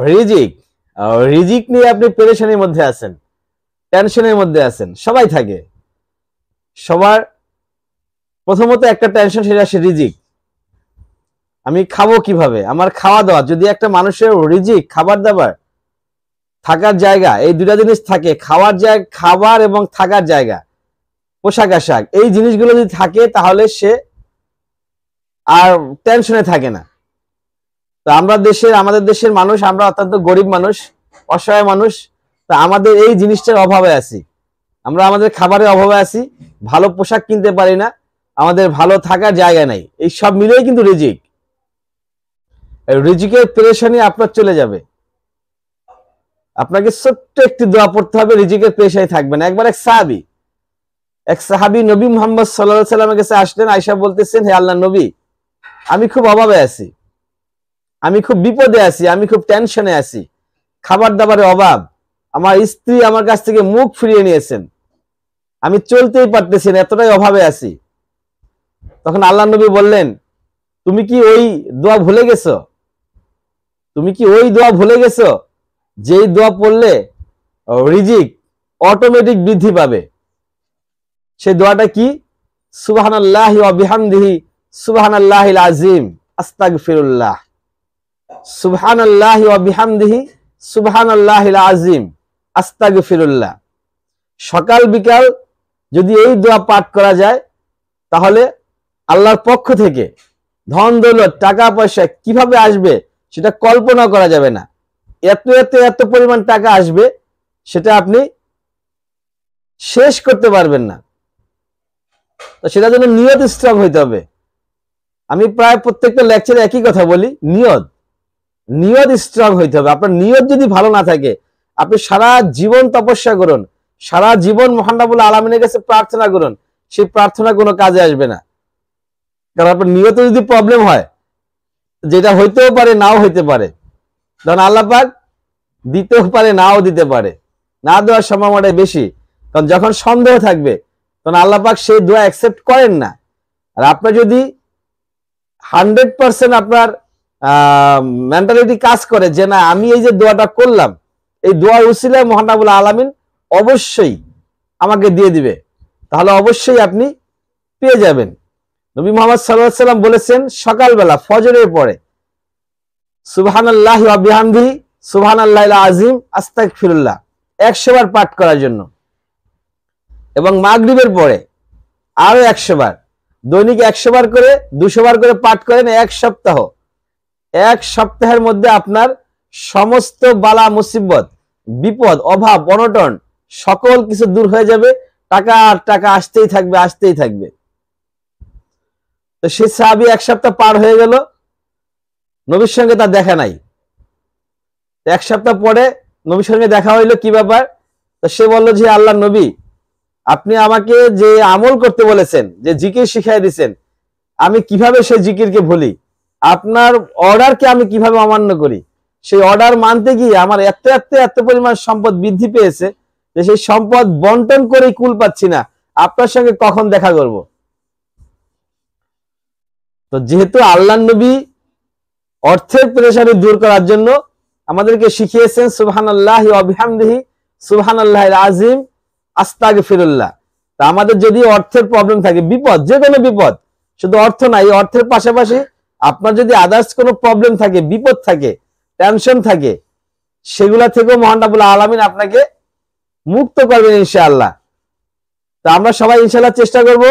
রিজিক রিজিক নিয়ে আপনি পেরেশানির মধ্যে আছেন, টেনশনের মধ্যে আছেন। সবাই থাকে, সবার প্রথমত একটা টেনশন, সেটা সে রিজিক। আমি খাবো কিভাবে, আমার খাওয়া দাওয়া। যদি একটা মানুষের রিজিক, খাবার দাবার, থাকার জায়গা, এই দুটা জিনিস থাকে, খাওয়ার জায়গা, খাবার এবং থাকার জায়গা, পোশাক আশাক, এই জিনিসগুলো যদি থাকে তাহলে সে আর টেনশনে থাকে না। তো আমাদের দেশের মানুষ, আমরা অত্যন্ত গরিব মানুষ, অসহায় মানুষ। তা আমাদের এই জিনিসটার অভাবে আছি, আমরা আমাদের খাবারের অভাবে আছি, ভালো পোশাক কিনতে পারি না, আমাদের ভালো থাকার জায়গা নাই। এই সব মিলেই কিন্তু রিজিক। রিজিকের পেরেশানি আপনার চলে যাবে। আপনাকে ছোট্ট একটি দোয়া পড়তে হবে, রিজিকের পেরেশানি থাকবে না। একবার এক সাহাবী নবী মুহাম্মদ সাল্লাল্লাহু আলাইহি সাল্লামের কাছে আসলেন। আয়েশা বলতেছেন, হে আল্লাহর নবী, আমি খুব অভাবে আছি, আমি খুব বিপদে আছি, আমি খুব টেনশনে আছি, খাবার দাবারের অভাব, আমার স্ত্রী আমার কাছ থেকে মুখ ফিরিয়ে নিয়েছেন, আমি চলতেই পারতেছি না, এতটাই অভাবে আছি। তখন আল্লাহর নবী বললেন, তুমি কি ওই দোয়া ভুলে গেছো? তুমি কি ওই দোয়া ভুলে গেছো যেই দোয়া পড়লে রিজিক অটোমেটিক বৃদ্ধি পাবে? সেই দোয়াটা কি? সুবহানাল্লাহি ওয়া বিহামদিহি সুবহানাল্লাহিল আযীম আস্তাগফিরুল্লাহ। সুবহানাল্লাহি ওয়া বিহামদিহি সুবহানাল্লাহিল আযীম আস্তাগফিরুল্লাহ। সকাল বিকাল যদি এই দোয়া পাঠ করা যায়, তাহলে আল্লাহর পক্ষ থেকে ধন দৌলত, টাকা পয়সা কিভাবে আসবে সেটা কল্পনা করা যাবে না। এত পরিমাণ টাকা আসবে, সেটা আপনি শেষ করতে পারবেন না। তো সেটার জন্য নিয়ত স্ট্রং হইতে হবে। আমি প্রায় প্রত্যেকটা লেকচারে একই কথা বলি, নিয়ত স্ট্রং হইতে হবে। আপনার নিয়ত যদি ভালো না থাকে, আপনি সারা জীবন তপস্যা করুন, সারা জীবন মহান রব্বুল আলামিনের কাছে প্রার্থনা করুন, সেই প্রার্থনা কোনো কাজে আসবে না। কারণ আপনার নিয়তে যদি প্রবলেম হয়, যেটা হইতেও পারে নাও হইতে পারে, কারণ আল্লাহ পাক দিতেও পারে নাও দিতে পারে, না দেওয়ার সম্ভাবনাটা বেশি। কারণ যখন সন্দেহ থাকবে, তখন আল্লাহ পাক সেই দোয়া অ্যাকসেপ্ট করেন না। আর আপনার যদি 100% আপনার মেন্টালিটি কাজ করে যে না, আমি এই যে দোয়াটা করলাম, এই দোয়ার উসিলায় মহান রব্বুল আলামিন অবশ্যই আমাকে দিয়ে দিবে, তাহলে অবশ্যই আপনি পেয়ে যাবেন। নবী মুহাম্মদ সাল্লাল্লাহু আলাইহি সাল্লাম বলেছেন, সকালবেলা ফজরের পরে সুবহানাল্লাহি ওয়া বিহামদিহি সুবহানাল্লাহিল আযীম আস্তাগফিরুল্লাহ 100 বার পাঠ করার জন্য, এবং মাগরিবের পরে আরো 100 বার, দৈনিক 100 বার করে 200 বার করে পাঠ করেন। এক সপ্তাহের মধ্যে আপনার সমস্ত বালা মুসিবত, বিপদ, অভাব, অনটন সকল কিছু দূর হয়ে যাবে। টাকা আর টাকা আসতেই থাকবে। তো সে সাহাবী 1 সপ্তাহ পার হয়ে গেল, নবীর সঙ্গে তার দেখা নাই। 1 সপ্তাহ পরে নবীর সঙ্গে দেখা হইলো, কি ব্যাপার? তো সে বলল যে, আল্লাহর নবী, আপনি আমাকে যে আমল করতে বলেছেন, যে জিকির শিখাই দিয়েছেন, আমি কিভাবে সেই জিকিরকে ভুলি? আপনার অর্ডারকে আমি কিভাবে অমান্য করি? সেই অর্ডার মানতে গিয়ে আমার এত পরিমাণ সম্পদ বৃদ্ধি পেয়েছে যে সেই সম্পদ বন্টন করে কুল পাচ্ছি না, আপনার সঙ্গে কখন দেখা করব? তো যেহেতু আল্লাহর নবী অর্থের পেরেশানি দূর করার জন্য আমাদেরকে শিখিয়েছেন সুবহানাল্লাহি ওয়া বিহামদিহি সুবহানাল্লাহিল আযীম আস্তাগফিরুল্লাহ। তা আমাদের যদি অর্থের প্রবলেম থাকে, বিপদ, যে কোনো বিপদ, শুধু অর্থ না, এই অর্থের পাশাপাশি আপনার যদি আদার্স কোনো প্রবলেম থাকে, বিপদ থাকে, টেনশন থাকে, সেগুলা থেকেও মহান রব্বুল আলামিন আপনাকে মুক্ত করবেন ইনশাআল্লাহ। তা আমরা সবাই ইনশাআল্লাহ চেষ্টা করব,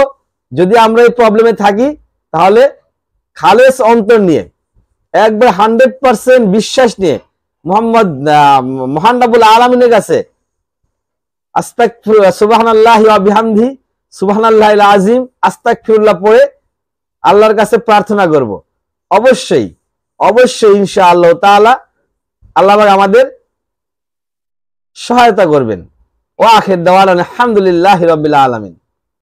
যদি আমরা এই প্রবলেমে থাকি, তাহলে খালেস অন্তর নিয়ে, একবার 100% বিশ্বাস নিয়ে মহান রব্বুল আলামিনের কাছে আস্তাগফিরুল্লাহ সুবহানাল্লাহি ওয়া বিহামদিহি সুবহানাল্লাহিল আযীম আস্তাগফিরুল্লাহ পড়ে আল্লাহর কাছে প্রার্থনা করব। অবশ্যই ইনশাআল্লাহ তাআলা আল্লাহ পাক আমাদের সহায়তা করবেন। ওয়া আখির দাওয়ানা আলহামদুলিল্লাহি রাব্বিল আলামিন।